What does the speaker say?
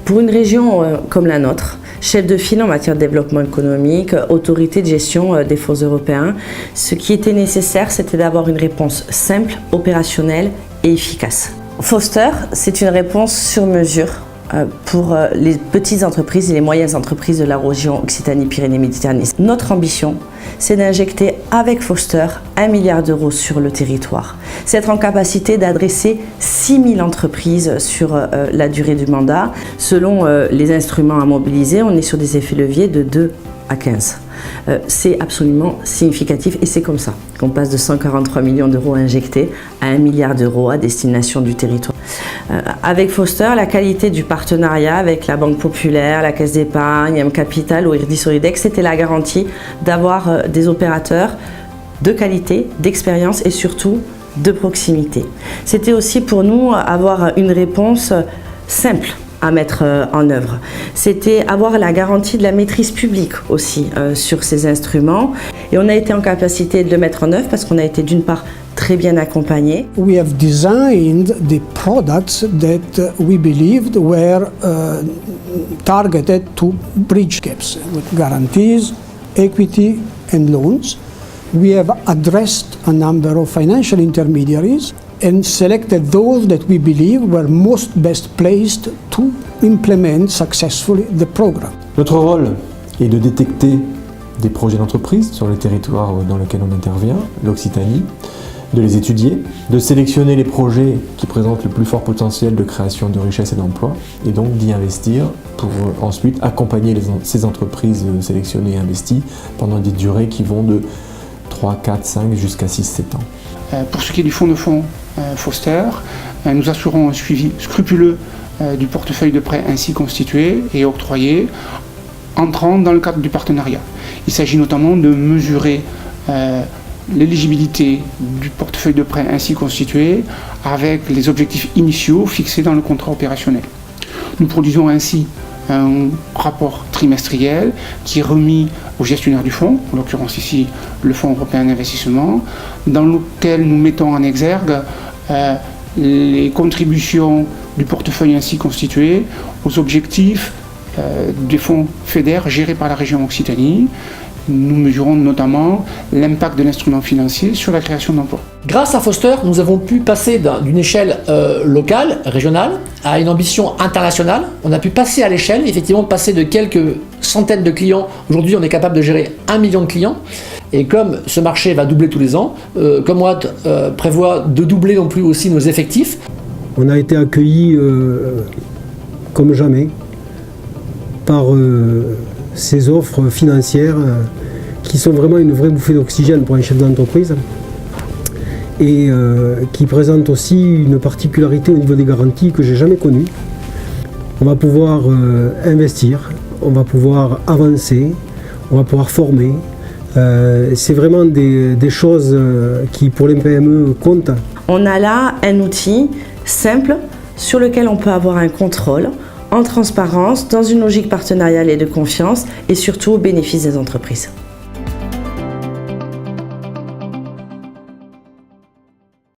Pour une région comme la nôtre, chef de file en matière de développement économique, autorité de gestion des fonds européens, ce qui était nécessaire, c'était d'avoir une réponse simple, opérationnelle et efficace. Foster, c'est une réponse sur mesure pour les petites entreprises et les moyennes entreprises de la région Occitanie-Pyrénées-Méditerranée. Notre ambition, c'est d'injecter avec Foster 1 milliard d'euros sur le territoire. C'est être en capacité d'adresser 6 000 entreprises sur la durée du mandat. Selon les instruments à mobiliser, on est sur des effets leviers de 2 à 15. C'est absolument significatif et c'est comme ça qu'on passe de 143 millions d'euros injectés à 1 milliard d'euros à destination du territoire. Avec Foster, la qualité du partenariat avec la Banque Populaire, la Caisse d'Épargne, M Capital ou Irdis Solidex, c'était la garantie d'avoir des opérateurs de qualité, d'expérience et surtout de proximité. C'était aussi pour nous avoir une réponse simple à mettre en œuvre. C'était avoir la garantie de la maîtrise publique aussi sur ces instruments. Et on a été en capacité de le mettre en œuvre parce qu'on a été d'une part très bien accompagné. We have designed the products that we believed were targeted to bridge gaps with guarantees, equity and loans. We have addressed a number of financial intermediaries and selected those that we believe were most best placed to implement successfully the program. Notre rôle est de détecter des projets d'entreprise sur les territoires dans lesquels on intervient, l'Occitanie, de les étudier, de sélectionner les projets qui présentent le plus fort potentiel de création de richesse et d'emploi, et donc d'y investir pour ensuite accompagner ces entreprises sélectionnées et investies pendant des durées qui vont de 3, 4, 5 jusqu'à 6, 7 ans. Pour ce qui est du fonds de fonds Foster, nous assurons un suivi scrupuleux du portefeuille de prêts ainsi constitué et octroyé, entrant dans le cadre du partenariat. Il s'agit notamment de mesurer l'éligibilité du portefeuille de prêts ainsi constitué avec les objectifs initiaux fixés dans le contrat opérationnel. Nous produisons ainsi un rapport trimestriel qui est remis au gestionnaire du fonds, en l'occurrence ici le Fonds européen d'investissement, dans lequel nous mettons en exergue les contributions du portefeuille ainsi constitué aux objectifs des fonds FEDER gérés par la région Occitanie. Nous mesurons notamment l'impact de l'instrument financier sur la création d'emplois. Grâce à Foster, nous avons pu passer d'une échelle locale, régionale, à une ambition internationale. On a pu passer à l'échelle, effectivement, passer de quelques centaines de clients. Aujourd'hui, on est capable de gérer 1 million de clients. Et comme ce marché va doubler tous les ans, Comwatt prévoit de doubler non plus aussi nos effectifs. On a été accueillis comme jamais par ces offres financières qui sont vraiment une vraie bouffée d'oxygène pour un chef d'entreprise et qui présentent aussi une particularité au niveau des garanties que j'ai jamais connue. On va pouvoir investir, on va pouvoir avancer, on va pouvoir former. C'est vraiment des choses qui pour les PME comptent. On a là un outil simple sur lequel on peut avoir un contrôle en transparence, dans une logique partenariale et de confiance et surtout au bénéfice des entreprises.